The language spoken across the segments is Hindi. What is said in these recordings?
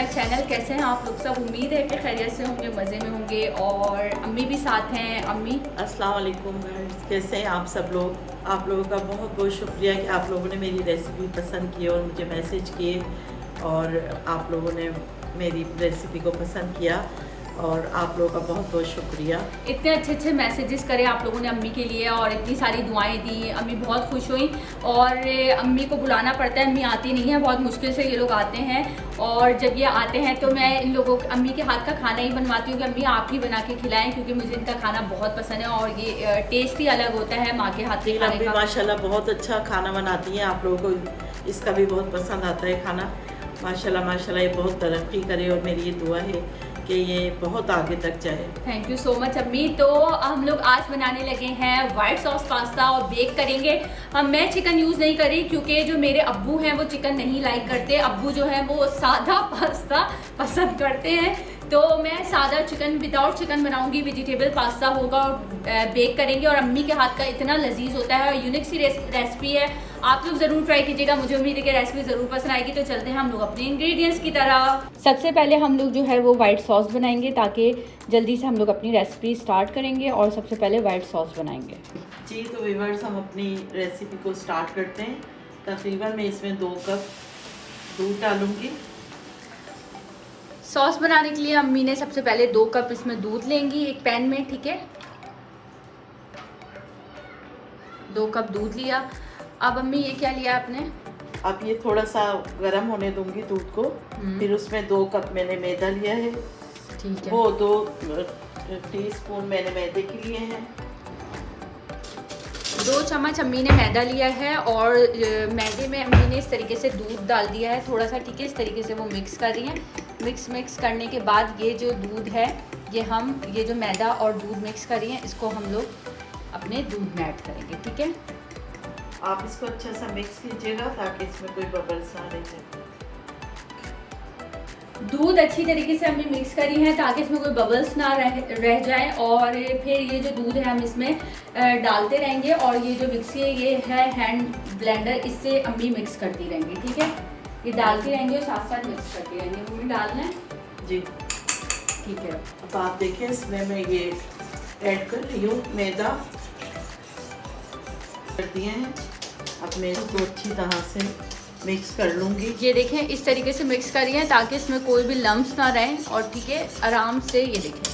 My channel. कैसे हैं आप लोग सब? उम्मीद है कि खैरियत से होंगे, मज़े में होंगे। और अम्मी भी साथ हैं। अम्मी अस्सलाम वालेकुम गाइस, कैसे हैं आप सब लोग? आप लोगों का बहुत बहुत शुक्रिया कि आप लोगों ने मेरी रेसिपी पसंद की और मुझे मैसेज किए और आप लोगों ने मेरी रेसिपी को पसंद किया और आप लोगों का बहुत बहुत शुक्रिया। इतने अच्छे अच्छे मैसेजेस करे आप लोगों ने अम्मी के लिए और इतनी सारी दुआएं दी। अम्मी बहुत खुश हुई और अम्मी को बुलाना पड़ता है, अम्मी आती नहीं है, बहुत मुश्किल से ये लोग आते हैं। और जब ये आते हैं तो मैं इन लोगों अम्मी के हाथ का खाना ही बनवाती हूँ कि अम्मी आप ही बना के खिलाएं, क्योंकि मुझे इनका खाना बहुत पसंद है और ये टेस्ट ही अलग होता है माँ के हाथ के खाने का। माशाल्लाह बहुत अच्छा खाना बनाती हैं, आप लोगों को इसका भी बहुत पसंद आता है खाना। माशाल्लाह माशाल्लाह, ये बहुत तरक्की करे और मेरी ये दुआ है कि ये बहुत आगे तक जाए। थैंक यू सो मच अम्मी। तो हम लोग आज बनाने लगे हैं वाइट सॉस पास्ता और बेक करेंगे। मैं चिकन यूज़ नहीं करी क्योंकि जो मेरे अब्बू हैं वो चिकन नहीं लाइक करते। अब्बू जो है वो सादा पास्ता पसंद करते हैं, तो मैं सादा चिकन विदाउट चिकन बनाऊंगी। वेजिटेबल पास्ता होगा और बेक करेंगे। और अम्मी के हाथ का इतना लजीज होता है और यूनिक सी रेसिपी है, आप लोग ज़रूर ट्राई कीजिएगा। मुझे उम्मीद है कि रेसिपी ज़रूर पसंद आएगी। तो चलते हैं हम लोग अपने इंग्रेडिएंट्स की तरफ। सबसे पहले हम लोग जो है वो वाइट सॉस बनाएंगे, ताकि जल्दी से हम लोग अपनी रेसिपी स्टार्ट करेंगे। और सबसे पहले वाइट सॉस बनाएंगे। जी तो व्यूअर्स, हम अपनी रेसिपी को स्टार्ट करते हैं। तकरीबन मैं इसमें 2 कप दूध डालूंगी। सॉस बनाने के लिए अम्मी ने सबसे पहले 2 कप इसमें दूध लेंगी एक पैन में, ठीक है। 2 कप दूध लिया। अब अम्मी ये क्या लिया आपने? अब ये थोड़ा सा गर्म होने दूंगी दूध को। फिर उसमें 2 कप मैंने मैदा लिया है, ठीक है। वो 2 टीस्पून मैंने मैदे के लिए हैं। 2 चम्मच अम्मी ने मैदा लिया है और मैदे में अम्मी ने इस तरीके से दूध डाल दिया है थोड़ा सा, ठीक है। इस तरीके से वो मिक्स कर रही हैं। मिक्स करने के बाद ये जो दूध है ये जो मैदा और दूध मिक्स कर रही हैं, इसको हम लोग अपने दूध में ऐड करेंगे, ठीक है। आप इसको अच्छा सा मिक्स कीजिएगा ताकि इसमें कोई बबल्स ना रह जाए। दूध अच्छी तरीके से हमने मिक्स करी है ताकि इसमें कोई बबल्स ना रह जाए। और फिर ये जो दूध है हम इसमें डालते रहेंगे। और ये जो मिक्सी है ये है हैंड ब्लेंडर, इससे अम्मी मिक्स करती रहेंगी, ठीक है। ये डालती रहेंगे और साथ साथ मिक्स करती रहेंगे। मम्मी डालना है जी, ठीक है। अब आप देखें इसमें मैं ये ऐड कर रही हूँ मैदा कर दिए हैं। अब मैं इसको अच्छी तरह से मिक्स कर लूँगी। ये देखें इस तरीके से मिक्स करिए ताकि इसमें कोई भी लम्स ना रहें। और ठीक है, आराम से ये देखें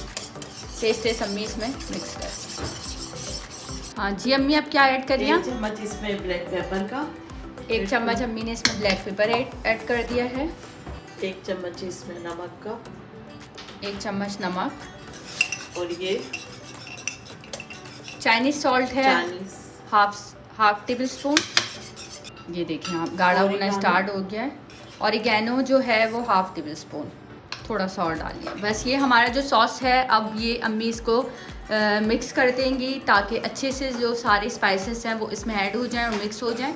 तेज अम्मी इसमें मिक्स कर। हाँ जी अम्मी, अब क्या ऐड करिए? 1 चम्मच इसमें ब्लैक पेपर का, 1 चम्मच अम्मी ने इसमें ब्लैक पेपर ऐड कर दिया है। 1 चम्मच इसमें नमक का, 1 चम्मच नमक। और ये चाइनीज सॉल्ट है, चाइनीज हाफ टेबल स्पून। ये देखें आप, गाढ़ा होना स्टार्ट हो गया है। ऑरिगेनो जो है वो हाफ टेबल स्पून, थोड़ा सा और डाल लिया। बस ये हमारा जो सॉस है, अब ये अम्मी इसको मिक्स कर देंगी ताकि अच्छे से जो सारे स्पाइसेस हैं वो इसमें ऐड हो जाएं और मिक्स हो जाएं।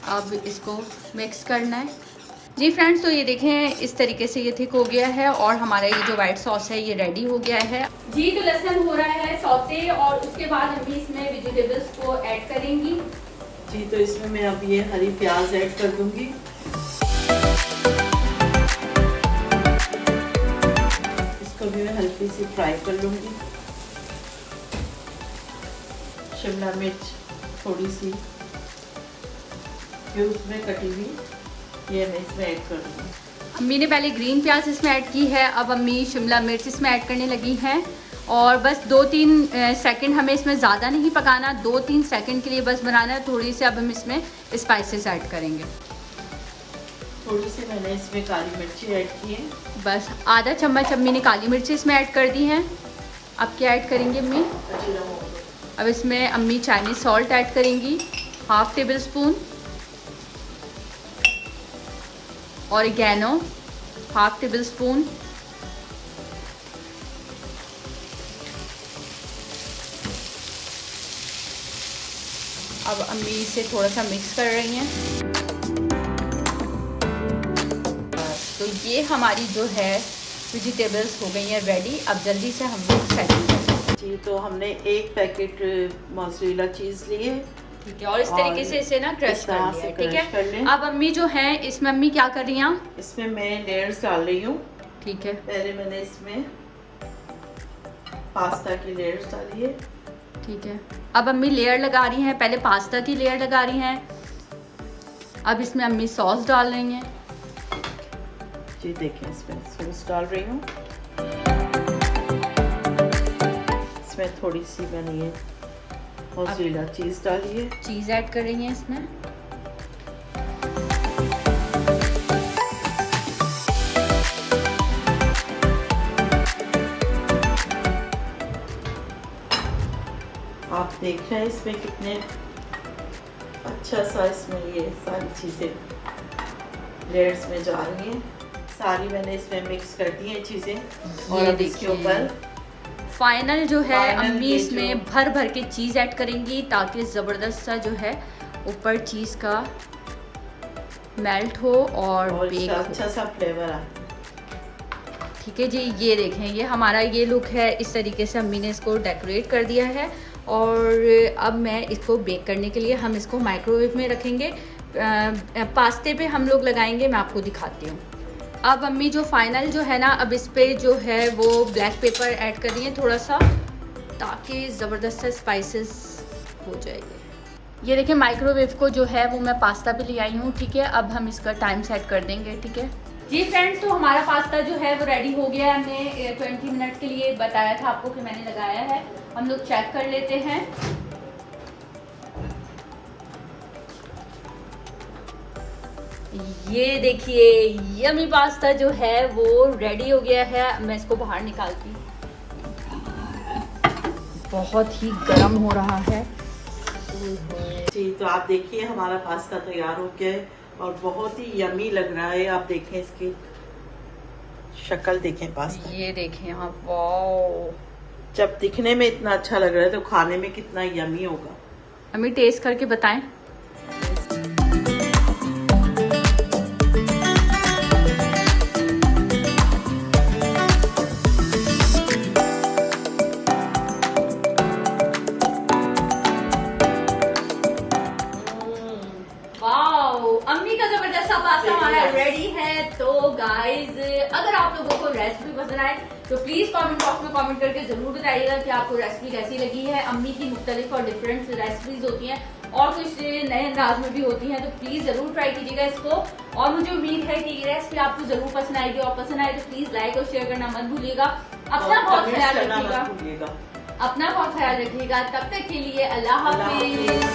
अब इसको मिक्स करना है जी फ्रेंड्स। तो ये देखें इस तरीके से ये थिक हो गया है और हमारा ये जो वाइट सॉस है ये रेडी हो गया है जी। तो लहसुन हो रहा है सौते और उसके बाद अम्मी इसमें वेजिटेबल्स को ऐड करेंगी जी। तो इसमें मैं अब ये हरी प्याज ऐड कर दूंगी। इसको भी मैं हल्की सी फ्राई कर लूंगी। शिमला मिर्च थोड़ी सी फिर उसमें कटी हुई ये मैं इसमें ऐड कर दूंगी। अम्मी ने पहले ग्रीन प्याज इसमें ऐड की है, अब अम्मी शिमला मिर्च इसमें ऐड करने लगी हैं। और बस 2-3 सेकंड हमें इसमें ज़्यादा नहीं पकाना, 2-3 सेकंड के लिए बस बनाना है। थोड़ी सी अब हम इसमें स्पाइसेस ऐड करेंगे। थोड़ी सी मैंने इसमें काली मिर्ची ऐड की है, बस आधा चम्मच अम्मी ने काली मिर्ची इसमें ऐड कर दी हैं। अब क्या ऐड करेंगे अम्मी? अब इसमें अम्मी चाइनीज़ सॉल्ट ऐड करेंगी, half table spoon. Oregano half table spoon. अब अम्मी इसे थोड़ा सा मिक्स कर रही हैं। तो ये हमारी जो है वेजिटेबल्स हो गई हैं रेडी। अब जल्दी से हम लोग सेटिंग करें जी। तो हमने 1 पैकेट मोज़रेला चीज़ लिए, ठीक है। और इस तरीके से इसे ना क्रश कर लिया, ठीक है। कर लें। अब अम्मी जो है इसमें अम्मी क्या कर रही हैं? इसमें मैं लेयर्स डाल रही हूँ। ठीक है। पहले मैंने इसमें पास्ता की लेयर्स डाली है। ठीक है, अब अम्मी लेयर लगा रही हैं, पहले पास्ता की लेयर लगा रही हैं, अब इसमें अम्मी सॉस डाल रही हैं। जी देखिए, इसमें सॉस डाल रही हूँ। इसमें थोड़ी सी मैंने ये मोज़रेला चीज़ डाली है। चीज़ ऐड कर रही हैं इसमें। आप देख रहे हैं इसमें कितने अच्छा सा इसमें ये सारी चीज़ें लेयर्स में जा रही हैं। सारी मैंने इसमें मिक्स कर दी हैं चीज़ें। और अब इसके ऊपर फाइनल जो है फाइनल अम्मी ये इसमें भर भर के चीज़ ऐड करेंगी ताकि ज़बरदस्त सा जो है ऊपर चीज़ का मेल्ट हो और बेक हो। अच्छा सा फ्लेवर आए। ठीक है जी, ये देखें, ये हमारा ये लुक है। इस तरीके से अम्मी ने इसको डेकोरेट कर दिया है और अब मैं इसको बेक करने के लिए हम इसको माइक्रोवेव में रखेंगे। पास्ते पे हम लोग लगाएंगे, मैं आपको दिखाती हूँ। अब अम्मी जो फाइनल जो है ना, अब इस पे जो है वो ब्लैक पेपर ऐड कर रही है थोड़ा सा, ताकि ज़बरदस्त सा स्पाइसेस हो जाएंगे। ये देखिए, माइक्रोवेव को जो है वो मैं पास्ता पे ले आई हूँ। ठीक है, अब हम इसका टाइम सेट कर देंगे। ठीक है जी फ्रेंड्स, तो हमारा पास्ता जो है वो रेडी हो गया है। हमने 20 मिनट के लिए बताया था आपको कि मैंने लगाया है। हम लोग चेक कर लेते हैं। ये देखिए, यमी पास्ता जो है वो रेडी हो गया है। मैं इसको बाहर निकालती हूँ, बहुत ही गर्म हो रहा है। जी, तो आप देखिए हमारा पास्ता तैयार हो गया है और बहुत ही यमी लग रहा है। आप देखें इसकी शक्ल, देखें पास्ता, ये देखें आप, वाओ। जब दिखने में इतना अच्छा लग रहा है तो खाने में कितना यमी होगा। अम्मी टेस्ट करके बताएं। अम्मी का जबरदस्त सा पास्ता हमारा रेडी है। तो गाइज, अगर आप लोगों को रेसिपी पसंद आए तो प्लीज कमेंट बॉक्स में कमेंट करके जरूर बताइएगा कि आपको रेसिपी कैसी लगी है। अम्मी की मुख्तलिफ और डिफरेंट रेसिपीज होती हैं और कुछ नए अंदाज में भी होती हैं, तो प्लीज जरूर ट्राई कीजिएगा इसको। और मुझे उम्मीद है कि ये रेसिपी आपको जरूर पसंद आएगी, और पसंद आए तो प्लीज लाइक और शेयर करना मत भूलिएगा। अपना बहुत ख्याल रखिएगा, अपना बहुत ख्याल रखिएगा। तब तक के लिए अल्लाह हाफिज।